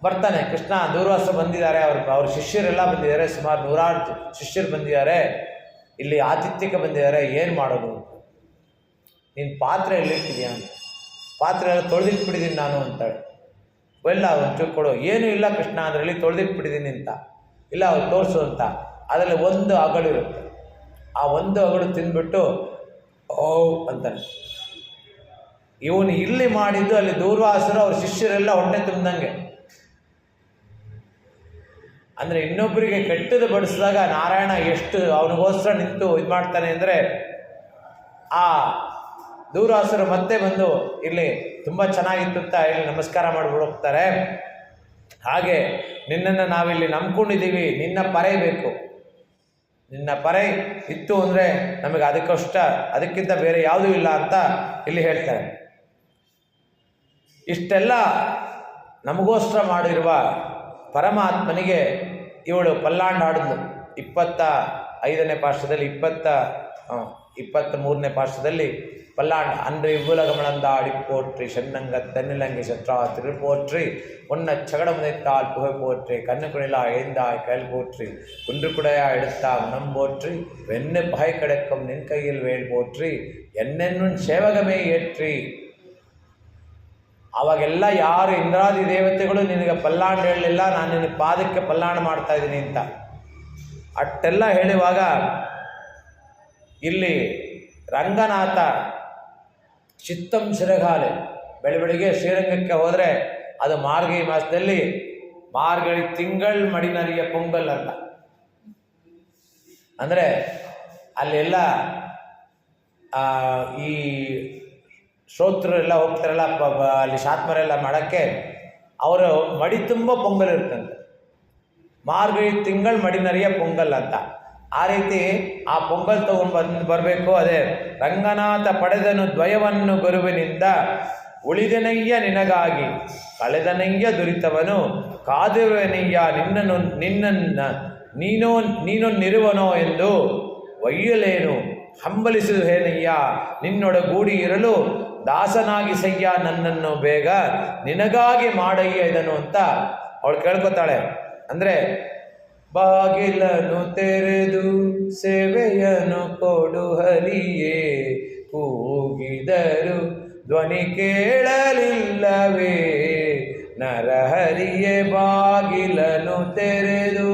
ಬರ್ತಾನೆ ಕೃಷ್ಣ. ದೂರ್ವಾಸರು ಬಂದಿದ್ದಾರೆ, ಅವ್ರ ಶಿಷ್ಯರೆಲ್ಲ ಬಂದಿದ್ದಾರೆ, ಸುಮಾರು 100 ಶಿಷ್ಯರು ಬಂದಿದ್ದಾರೆ, ಇಲ್ಲಿ ಆತಿಥ್ಯಕ್ಕೆ ಬಂದಿದ್ದಾರೆ, ಏನು ಮಾಡೋದು? ನೀನು ಪಾತ್ರೆ ಎಲ್ಲಿಟ್ಟಿದ್ಯಾ ಅಂತ. ಪಾತ್ರೆ ಎಲ್ಲ ತೊಳೆದಿಟ್ಬಿಟ್ಟಿದ್ದೀನಿ ನಾನು ಅಂತಾಳೆ. ಇಲ್ಲ ಒಂಚೂರು ಕೊಡು. ಏನೂ ಇಲ್ಲ ಕೃಷ್ಣ ಅಂದರೆ ಇಲ್ಲಿ ತೊಳೆದಿಟ್ಬಿಟ್ಟಿದ್ದೀನಿ ಅಂತ. ಇಲ್ಲ ಅವ್ರು ತೋರಿಸು ಅಂತ. ಅದರಲ್ಲಿ ಒಂದು ಅಗಳಿರುತ್ತೆ. ಆ ಒಂದು ಅಗಳು ತಿಂದ್ಬಿಟ್ಟು ಓ ಅಂತಾನೆ. ಇವನು ಇಲ್ಲಿ ಮಾಡಿದ್ದು ಅಲ್ಲಿ ದೂರ್ವಾಸರು ಅವ್ರ ಶಿಷ್ಯರೆಲ್ಲ ಹೊಟ್ಟೆ ತುಂಬ್ದಂಗೆ. ಅಂದರೆ ಇನ್ನೊಬ್ಬರಿಗೆ ಕೆಟ್ಟದ್ದು ಬಡಿಸಿದಾಗ ನಾರಾಯಣ ಎಷ್ಟು ಅವನಿಗೋಸ್ಕರ ನಿಂತು ಇದು ಮಾಡ್ತಾನೆ ಅಂದರೆ, ಆ ದೂರ್ವಾಸರು ಮತ್ತೆ ಬಂದು ಇಲ್ಲಿ ತುಂಬ ಚೆನ್ನಾಗಿತ್ತು ಅಂತ ಹೇಳಿ ನಮಸ್ಕಾರ ಮಾಡಿಬಿಡೋಗ್ತಾರೆ. ಹಾಗೆ ನಿನ್ನನ್ನು ನಾವಿಲ್ಲಿ ನಂಬ್ಕೊಂಡಿದ್ದೀವಿ, ನಿನ್ನ ಪರೆ ಬೇಕು, ನಿನ್ನ ಪರೆ ಇತ್ತು ಅಂದರೆ ನಮಗೆ ಅದಕ್ಕಿಂತ ಬೇರೆ ಯಾವುದೂ ಇಲ್ಲ ಅಂತ ಇಲ್ಲಿ ಹೇಳ್ತಾರೆ. ಇಷ್ಟೆಲ್ಲ ನಮಗೋಸ್ಕರ ಮಾಡಿರುವ ಪರಮಾತ್ಮನಿಗೆ ಇವಳು ಪಲ್ಲಾಂಡ್ ಹಾಡಿದ್ಲು. 25ನೇ ಪಾರ್ಶ್ವದಲ್ಲಿ 23ನೇ ಪಾರ್ಶ್ವದಲ್ಲಿ பல்லாண்டு அன்று இவ்வுலகமளந்தாடி போற்றி சென்னங்க தென்னிலங்கை சற்றா திருப்போற்றி உன்ன சகடம் உதைத்தால் புகை போற்றி கண்ணுக்குழிலா எழுந்தாய் கையில் போற்றி குன்றுக்குடையா எடுத்தா உணம் போற்றி வெண்ணு பகை கிடக்கும் நின் கையில் வேல் போற்றி என்னென்னும் ಸೇವಗಮೇ ಏಟ್ರಿ. ಅವಾಗೆಲ್ಲ ಯಾರು ಇಂದ್ರಾದಿ ದೇವತೆಗಳು ನಿನಗೆ ಪಲ್ಲಾಂಡು ಹೇಳಲಿಲ್ಲ, ನಾನು ನಿನಗೆ ಪಾದಕ್ಕೆ ಪಲ್ಲಾಂಡು ಮಾಡ್ತಾ ಇದ್ದೀನಿ ಅಂತ ಅಷ್ಟೆಲ್ಲ ಹೇಳುವಾಗ ಇಲ್ಲಿ ರಂಗನಾಥ ಚಿತ್ತಂ ಶಿರಗಾಲೆ ಬೆಳಬೆಳಿಗ್ಗೆ ಶ್ರೀರಂಗಕ್ಕೆ ಹೋದರೆ ಅದು ಮಾರ್ಗಳಿ ಮಾಸದಲ್ಲಿ ಮಾರ್ಗಳಿ ತಿಂಗಳು ಮಡಿನರಿಯ ಪೊಂಗಲ್ ಅಂತ. ಅಂದರೆ ಅಲ್ಲೆಲ್ಲ ಈ ಶ್ರೋತೃರೆಲ್ಲ ಹೋಗ್ತಾರಲ್ಲ ಅಲ್ಲಿ ಶಾತ್ಮರೆಲ್ಲ ಮಾಡೋಕ್ಕೆ ಅವರು ಮಡಿ ತುಂಬ ಪೊಂಗಲ್ ಇರ್ತಂತೆ. ಮಾರ್ಗಳಿ ತಿಂಗಳು ಮಡಿನರಿಯ ಪೊಂಗಲ್ ಅಂತ. ಆ ರೀತಿ ಆ ಪೊಂಗಲ್ ತಗೊಂಡು ಬರಬೇಕು. ಅದೇ ರಂಗನಾಥ ಪಡೆದನು ದ್ವಯವನ್ನು ಗುರುವಿನಿಂದ ಉಳಿದನಯ್ಯ ನಿನಗಾಗಿ ಕಳೆದನಯ್ಯ ದುರಿತವನು ಕಾದುವೆನಯ್ಯ ನೀನೊನ್ನಿರುವನೋ ಎಂದು ಒಯ್ಯಲೇನು ಹಂಬಲಿಸುವೇನಯ್ಯ ನಿನ್ನೊಡಗೂಡಿ ಇರಲು ದಾಸನಾಗಿ ಸಯ್ಯ ನನ್ನನ್ನು ಬೇಗ ನಿನಗಾಗಿ ಮಾಡಯ್ಯ ಇದನ್ನು ಅಂತ ಅವಳು ಕೇಳ್ಕೊತಾಳೆ. ಅಂದರೆ ಬಾಗಿಲನ್ನು ತೆರೆದು ಸೇವೆಯನ್ನು ಕೊಡು ಹರಿಯೇ ಕೂಗಿದರು ಧ್ವನಿ ಕೇಳಲಿಲ್ಲವೇ ನರಹರಿಯೇ ಬಾಗಿಲನ್ನು ತೆರೆದು.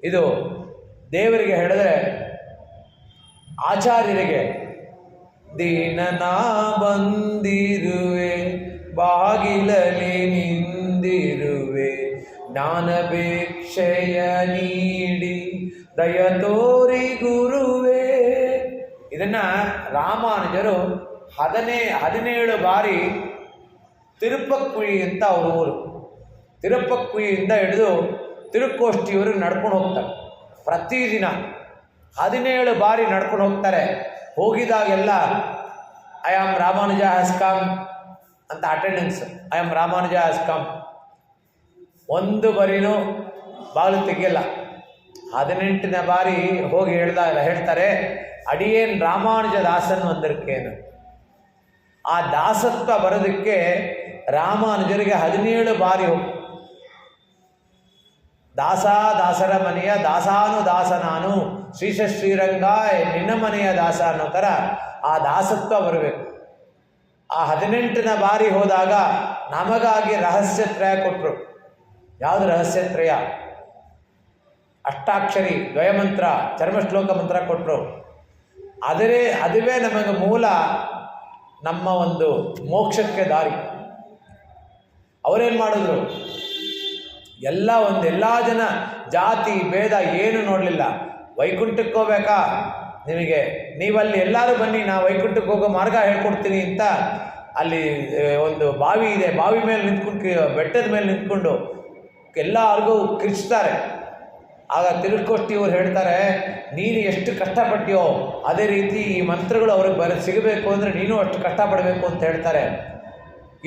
ಇದು ದೇವರಿಗೆ ಹೇಳಿದ್ರೆ ಆಚಾರ್ಯರಿಗೆ ದೀನನಾ ಬಂದಿರುವೆ, ಬಾಗಿಲಲ್ಲಿ ನಿಂದಿರುವೆ, ಜ್ಞಾನಭಿಕ್ಷೆಯ ನೀಡಿ ದಯ ತೋರಿ ಗುರುವೇ. ಇದನ್ನ ರಾಮಾನುಜರು 17 ಬಾರಿ ತಿರುಪಕ್ಕುಳಿ ಅಂತ ಅವ್ರ ಊರು, ತಿರುಪಕ್ಕುಳಿಯಿಂದ ಹಿಡಿದು ತಿರುಕೋಷ್ಠಿಯವರು ನಡ್ಕೊಂಡು ಹೋಗ್ತಾರೆ. ಪ್ರತಿದಿನ 17 ಬಾರಿ ನಡ್ಕೊಂಡು ಹೋಗ್ತಾರೆ. ಹೋಗಿದಾಗೆಲ್ಲ I am Ramanuja has come ಅಂತ attendance, I am Ramanuja has come. ಒಂದು ಬರಿನೂ ಬಾಗಿಲು ತೆಗಿಯಲ್ಲ. 18ನೇ ಬಾರಿ ಹೋಗಿ ಹೇಳ್ತಾರೆ, ಅಡಿಯೇನ್ ರಾಮಾನುಜ ದಾಸನ್ ವந்திருக்கேನು. ಆ ದಾಸತ್ವ ಬರೋದಕ್ಕೆ ರಾಮಾನುಜರಿಗೆ 17 ಬಾರಿ ಹೋಗಿ, ದಾಸರ ಮನೆಯ ದಾಸಾನು ದಾಸ ನಾನು, ಶ್ರೀರಂಗ ನಿನ್ನ ಮನೆಯ ದಾಸ ಅನ್ನೋ ಥರ ಆ ದಾಸತ್ವ ಬರಬೇಕು. ಆ 18ನೇ ಬಾರಿ ಹೋದಾಗ ನಮಗಾಗಿ ರಹಸ್ಯತ್ರಯ ಕೊಟ್ಟರು. ಯಾವುದು ರಹಸ್ಯತ್ರಯ? ಅಷ್ಟಾಕ್ಷರಿ ದ್ವಯಮಂತ್ರ, ಚರ್ಮಶ್ಲೋಕ ಮಂತ್ರ ಕೊಟ್ಟರು. ಅದುವೇ ನಮಗೆ ಮೂಲ, ನಮ್ಮ ಒಂದು ಮೋಕ್ಷಕ್ಕೆ ದಾರಿ. ಅವರೇನು ಮಾಡಿದ್ರು? ಎಲ್ಲ ಜನ ಜಾತಿ ಭೇದ ಏನು ನೋಡಲಿಲ್ಲ. ವೈಕುಂಠಕ್ಕೆ ಹೋಗ್ಬೇಕಾ ನಿಮಗೆ, ನೀವಲ್ಲಿ ಎಲ್ಲರೂ ಬನ್ನಿ, ನಾ ವೈಕುಂಠಕ್ಕೆ ಹೋಗೋ ಮಾರ್ಗ ಹೇಳ್ಕೊಡ್ತೀನಿ ಅಂತ ಅಲ್ಲಿ ಒಂದು ಬಾವಿ ಇದೆ, ಬಾವಿ ಮೇಲೆ ನಿಂತ್ಕೊಂಡು, ಬೆಟ್ಟದ ಮೇಲೆ ನಿಂತ್ಕೊಂಡು ಎಲ್ಲರಿಗೂ ಕಿರ್ಚ್ತಾರೆ. ಆಗ ತಿರುಕೋಷ್ಠಿಯವರು ಹೇಳ್ತಾರೆ, ನೀನು ಎಷ್ಟು ಕಷ್ಟಪಟ್ಟಿಯೋ ಅದೇ ರೀತಿ ಈ ಮಂತ್ರಗಳು ಅವ್ರಿಗೆ ಸಿಗಬೇಕು ಅಂದರೆ ನೀನು ಅಷ್ಟು ಕಷ್ಟಪಡಬೇಕು ಅಂತ ಹೇಳ್ತಾರೆ.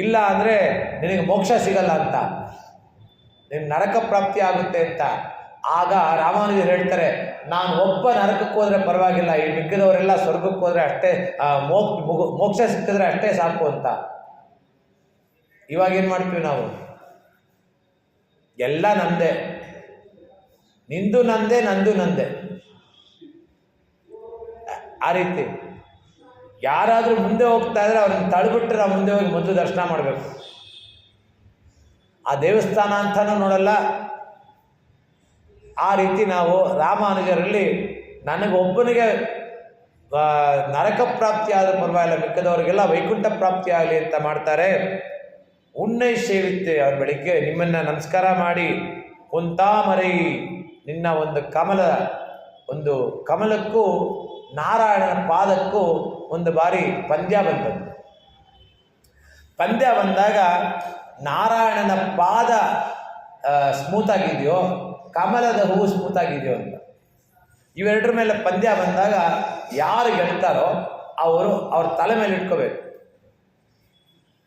ಇಲ್ಲ ಅಂದರೆ ನಿನಗೆ ಮೋಕ್ಷ ಸಿಗಲ್ಲ ಅಂತ, ನಿನ್ನ ನರಕ ಪ್ರಾಪ್ತಿ ಆಗುತ್ತೆ ಅಂತ. ಆಗ ರಾಮಾನುಜರು ಹೇಳ್ತಾರೆ, ನಾನು ಒಬ್ಬ ನರಕಕ್ಕೆ ಹೋದರೆ ಪರವಾಗಿಲ್ಲ, ಈ ಮಿಕ್ಕಿದವರೆಲ್ಲ ಸ್ವರ್ಗಕ್ಕೆ ಹೋದರೆ ಅಷ್ಟೇ, ಮೋಕ್ಷ ಸಿಕ್ಕಿದ್ರೆ ಅಷ್ಟೇ ಸಾಕು ಅಂತ. ಇವಾಗೇನು ಮಾಡ್ತೀವಿ ನಾವು? ಎಲ್ಲ ನಂದೇ, ನಿಂದು ನಂದೇ, ನಂದು ನಂದೇ, ಆ ರೀತಿ. ಯಾರಾದರೂ ಮುಂದೆ ಹೋಗ್ತಾ ಇದ್ರೆ ಅವ್ರನ್ನ ತಳ್ಬಿಟ್ರೆ ನಾವು ಮುಂದೆ ಹೋಗಿ ಮೊದಲು ದರ್ಶನ ಮಾಡಬೇಕು. ಆ ದೇವಸ್ಥಾನ ಅಂತಲೂ ನೋಡಲ್ಲ. ಆ ರೀತಿ ನಾವು ರಾಮಾನುಜರಲ್ಲಿ ನನಗೊಬ್ಬನಿಗೆ ನರಕ ಪ್ರಾಪ್ತಿ ಆದ ಪರವಾಗಿಲ್ಲ, ಮಿಕ್ಕದವರಿಗೆಲ್ಲ ವೈಕುಂಠ ಪ್ರಾಪ್ತಿ ಆಗಲಿ ಅಂತ ಮಾಡ್ತಾರೆ. ಉನ್ನೈ ಸೇವಿತ್ತೆ, ಅವ್ರ ಬೆಳಿಗ್ಗೆ ನಿಮ್ಮನ್ನು ನಮಸ್ಕಾರ ಮಾಡಿ ಕುಂತಾಮರೈ, ನಿನ್ನ ಒಂದು ಕಮಲಕ್ಕೂ ನಾರಾಯಣನ ಪಾದಕ್ಕೂ ಒಂದು ಬಾರಿ ಪಂದ್ಯ ಬಂದದ್ದು. ಪಂದ್ಯ ಬಂದಾಗ ನಾರಾಯಣನ ಪಾದ ಸ್ಮೂತಾಗಿದೆಯೋ, ಕಮಲದ ಹೂವು ಸ್ಮೂತಾಗಿದೆಯೋ ಅಂತ ಇವೆರಡರ ಮೇಲೆ ಪಂದ್ಯ ಬಂದಾಗ ಯಾರು ಗೆಲ್ತಾರೋ ಅವ್ರ ತಲೆ ಮೇಲೆ ಇಟ್ಕೋಬೇಕು.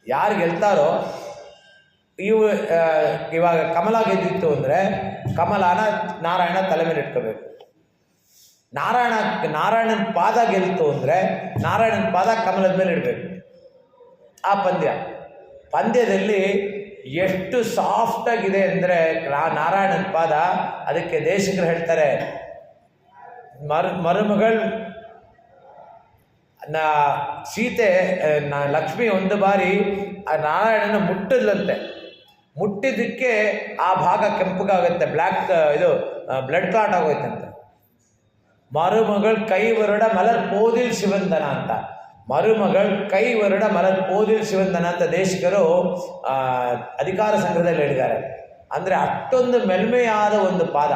ಯಾರು ಗೆಲ್ತಾರೋ ಇವಾಗ ಕಮಲ ಗೆದ್ದಿತ್ತು ಅಂದರೆ ಕಮಲನ ನಾರಾಯಣ ತಲೆ ಮೇಲೆ ಇಟ್ಕೋಬೇಕು. ನಾರಾಯಣನ ಪಾದ ಗೆಲ್ತು ಅಂದರೆ ನಾರಾಯಣನ ಪಾದ ಕಮಲದ ಮೇಲೆ ಇಡಬೇಕು. ಆ ಪಂದ್ಯದಲ್ಲಿ ಎಷ್ಟು ಸಾಫ್ಟಾಗಿದೆ ಅಂದರೆ ನಾರಾಯಣನ ಪಾದ, ಅದಕ್ಕೆ ದೇಶಿಕರು ಹೇಳ್ತಾರೆ, ಮರುಮಗಳು ಸೀತೆ ಲಕ್ಷ್ಮಿ ಒಂದು ಬಾರಿ ಆ ನಾರಾಯಣನ ಮುಟ್ಟಿದ್ಲಂತೆ. ಮುಟ್ಟಿದ್ದಕ್ಕೆ ಆ ಭಾಗ ಕೆಂಪಗಾಗುತ್ತೆ, ಬ್ಲಡ್ ಕ್ಲಾಟ್ ಆಗೋಯ್ತಂತೆ. ಮರುಮಗಳು ಕೈ ವರುಡ ಮಲರ್ ಪೋದಿಲ್ ಶಿವಂದನ ಅಂತ, ಮರುಮಗಳು ಕೈ ವರುಡ ಮಲರ್ ಪೋದಿಲ್ ಶಿವಂದನ ಅಂತ ದೇಶಿಕರು ಅಧಿಕಾರ ಸಂಘದಲ್ಲಿ ಹೇಳಿದ್ದಾರೆ. ಅಂದರೆ ಅಷ್ಟೊಂದು ಮೆಲ್ಮೆಯಾದ ಒಂದು ಪಾದ.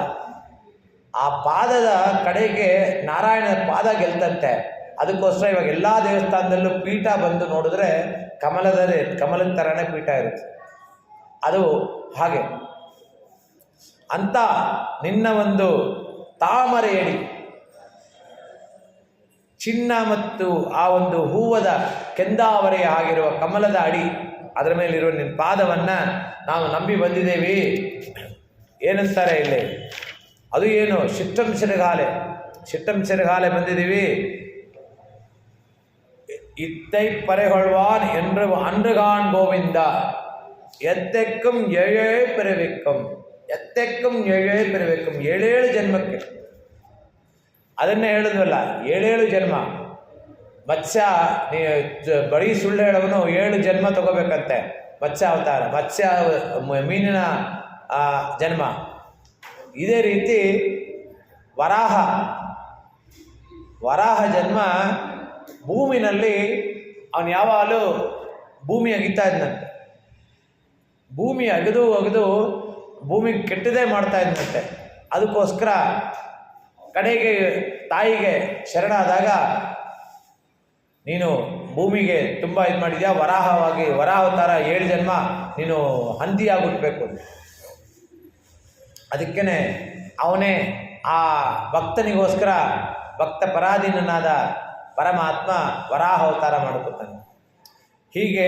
ಆ ಪಾದದ ಕಡೆಗೆ ನಾರಾಯಣನ ಪಾದ ಗೆಲ್ತಂತೆ. ಅದಕ್ಕೋಸ್ಕರ ಇವಾಗ ಎಲ್ಲ ದೇವಸ್ಥಾನದಲ್ಲೂ ಪೀಠ ಬಂದು ನೋಡಿದ್ರೆ ಕಮಲದ ಥರನೇ ಪೀಠ ಇರುತ್ತೆ. ಅದು ಹಾಗೆ ಅಂತ ನಿನ್ನ ಒಂದು ತಾಮರೆಯಡಿ ಚಿನ್ನ ಮತ್ತು ಆ ಒಂದು ಹೂವದ ಕೆಂದಾವರೆಯ ಆಗಿರುವ ಕಮಲದ ಅಡಿ, ಅದರ ಮೇಲಿರುವ ನಿನ್ನ ಪಾದವನ್ನು ನಾವು ನಂಬಿ ಬಂದಿದ್ದೇವೆ. ಏನಂತಾರೆ ಇಲ್ಲಿ? ಅದು ಏನು? ಶಿಟ್ಟಂ ಸಿರಗಾಲೆ ಬಂದಿದ್ದೀವಿ. ಇತ್ತೈ ಪರೆಗೊಳ್ವಾನ್ என்று அன்றுகான் ಗೋವಿಂದ ಎತ್ತೆಕ್ಕಂ ಏಳೇ ಪೆರವೆಕ್ಕಂ, ಎತ್ತೆಕ್ಕಂ ಏಳೇ ಪೆರವೆಕ್ಕಂ, 7 ಜನ್ಮಕ್ಕೆ. ಅದನ್ನೇ ಹೇಳಿದ್ವಲ್ಲ, 7 ಜನ್ಮ. ಮತ್ಸ್ಯ ಬರೀ ಸುಳ್ಳು ಹೇಳೋನು 7 ಜನ್ಮ ತಗೋಬೇಕಂತೆ. ಮತ್ಸ್ಯ ಅವತಾರ, ಮತ್ಸ್ಯ ಮೀನಿನ ಜನ್ಮ. ಇದೇ ರೀತಿ ವರಾಹ ಜನ್ಮ ಭೂಮಿನಲ್ಲಿ ಅವನು ಯಾವಾಗಲೂ ಭೂಮಿ ಅಗಿತಾ ಇದ್ದಂತೆ. ಭೂಮಿ ಅಗೆದು ಭೂಮಿಗೆ ಕೆಟ್ಟದೇ ಮಾಡ್ತಾ ಇದ್ದಂತೆ. ಅದಕ್ಕೋಸ್ಕರ ಕಡೆಗೆ ತಾಯಿಗೆ ಶರಣಾದಾಗ, ನೀನು ಭೂಮಿಗೆ ತುಂಬ ಇದು ಮಾಡಿದ್ಯಾ, ವರಾಹವತಾರ 7 ಜನ್ಮ ನೀನು ಹಂದಿಯಾಗ್ಬಿಡ್ಬೇಕು. ಅದಕ್ಕೇ ಅವನೇ ಆ ಭಕ್ತನಿಗೋಸ್ಕರ ಭಕ್ತ ಪರಾಧೀನನಾದ ಪರಮಾತ್ಮ ವರಾಹ ಅವತಾರ ಮಾಡಿಕೊತಾನೆ. ಹೀಗೆ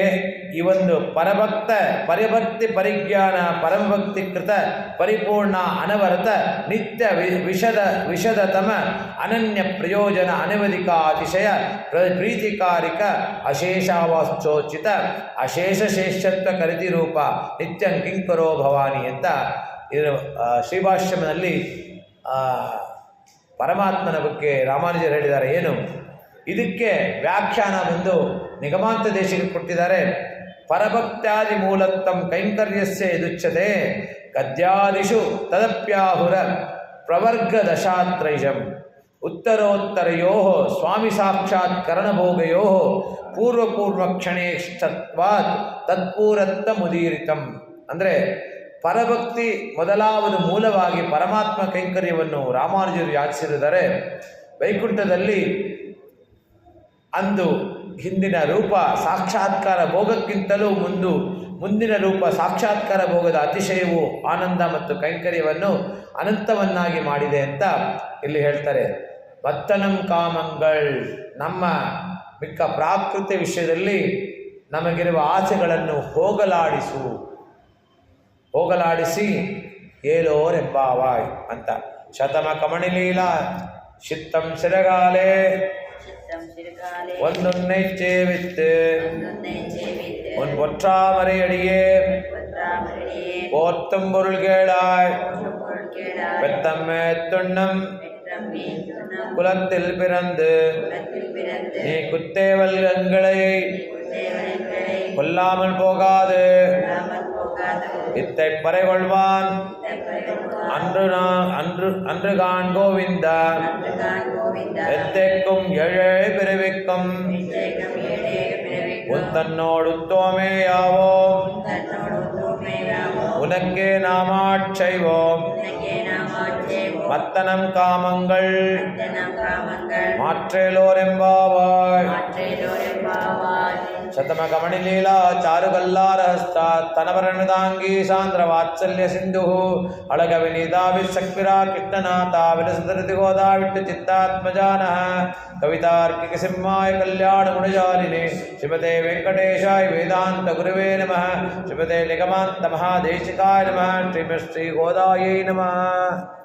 ಈ ಒಂದು ಪರಿಭಕ್ತಿ ಪರಿಜ್ಞಾನ ಪರಮಭಕ್ತಿ ಕೃತ ಪರಿಪೂರ್ಣ ಅನವರತ ನಿತ್ಯ ವಿಶದತಮ ಅನನ್ಯ ಪ್ರಯೋಜನ ಅನವಧಿಕ ಅತಿಶಯ ಪ್ರೀತಿಕಾರಿಕ ಅಶೇಷಾವಾಶ್ಚೋಚಿತ ಅಶೇಷ ಶೇಷತ್ವ ಕರಿತಿರೂಪ ನಿತ್ಯಂ ಕಿಂಕರೋ ಭವಾನಿ ಅಂತ ಇದರ ಶ್ರೀಭಾಷ್ಯಮದಲ್ಲಿ ಪರಮಾತ್ಮನ ಬಗ್ಗೆ ರಾಮಾನುಜರು ಹೇಳಿದ್ದಾರೆ. ಏನು ಇದಕ್ಕೆ ವ್ಯಾಖ್ಯಾನ ಬಂದು ನಿಗಮಾಂತ ದೇಶಕ್ಕೆ ಕೊಟ್ಟಿದ್ದಾರೆ. ಪರಭಕ್ತ್ಯಾದಿ ಮೂಲತ್ತಂ ಕೈಂಕರ್ಯಸ್ಯ ಯದುಚ್ಯತೆ ಗದ್ಯಾದಿಷು ತದಪ್ಯಾಹುರ ಪ್ರವರ್ಗ ದಶಾತ್ರೈಜಂ ಉತ್ತರೋತ್ತರಯೋ ಸ್ವಾಮಿ ಸಾಕ್ಷಾತ್ ಕರಣಭೋಗಯೋ ಪೂರ್ವಕ್ಷಣೇಷ್ಟತ್ವಾತ್ ತತ್ಪೂರತ್ವ ಮುದೀರಿತಂ. ಅಂದರೆ ಪರಭಕ್ತಿ ಮೊದಲಾவது ಮೂಲವಾಗಿ ಪರಮಾತ್ಮ ಕೈಂಕರ್ಯವನ್ನು ರಾಮಾನುಜರು ಯಾಚಿಸಿದ್ದಾರೆ. ವೈಕುಂಠದಲ್ಲಿ ಅಂದು ಹಿಂದಿನ ರೂಪ ಸಾಕ್ಷಾತ್ಕಾರ ಭೋಗಕ್ಕಿಂತಲೂ ಮುಂದಿನ ರೂಪ ಸಾಕ್ಷಾತ್ಕಾರ ಭೋಗದ ಅತಿಶಯವು ಆನಂದ ಮತ್ತು ಕೈಂಕರ್ಯವನ್ನು ಅನಂತವನ್ನಾಗಿ ಮಾಡಿದೆ ಅಂತ ಇಲ್ಲಿ ಹೇಳ್ತಾರೆ. ಭಕ್ತನಂ ಕಾಮಂಗಳ್, ನಮ್ಮ ಮಿಕ್ಕ ಪ್ರಾಕೃತಿ ವಿಷಯದಲ್ಲಿ ನಮಗಿರುವ ಆಸೆಗಳನ್ನು ಹೋಗಲಾಡಿಸಿ ಏಲೋರೆಂಬಾವಾಯ್ ಅಂತ. ಶತಮ ಕಮಣಿಲೀಲಾ ಚಿತ್ತಂ ಸಿರಗಾಲೆ ಒಂದೊನ್ನೆ சேவித்து உன் பொற்றாமரையடியே போர்த்தும் பொருள்கேளாய் பெத்தம்மே துண்ணம் குலத்தில் பிறந்து நீ குத்தேவல்களை கொல்லாமல் போகாது இத்தை பறைகொள்வான் அன்று கான் கோவிந்தா எத்தேக்கும் ஏழே பிறவிக்கும் உத்தன்னோடு தோமேயாவோம் உனக்கே நாமாட்சைவோம் மத்தனம் காமங்கள் மாற்றேலோரெம்பாவாய். ಶತಮ ಕಮಣಿಲೀಲಾ ಚಾರುಗಲ್ಲಾರಹಸ್ತ ತನವರಣದಾಂಗೀ ಸಾಂದ್ರ ವಾತ್ಸಲ್ಯ ಸಿಂಧು ಅಳಗ ವಿನೀತಾಭಿಸಕ್ವಿರಾ ಕೃಷ್ಣನಾಥ ವಿಲಸದರತಿ ಗೋದಾ ವಿಟ್ಟು ಚಿತ್ತಾತ್ಮಜಾನಃ ಕವಿತಾರ್ಕಿಕ ಸಿಂಹಾಯ ಕಲ್ಯಾಣ ಗುಣಜಾಲಿನಿ ಶ್ರೀಮತೆ ವೆಂಕಟೇಶಾಯ ವೇದಾಂತ ಗುರುವೇ ನಮಃ. ಶ್ರೀಮತೆ ನಿಗಮಾಂತ ಮಹಾದೇಶಿಕಾಯ ನಮಃ. ಶ್ರೀ ಗೋದಾಯೈ ನಮಃ.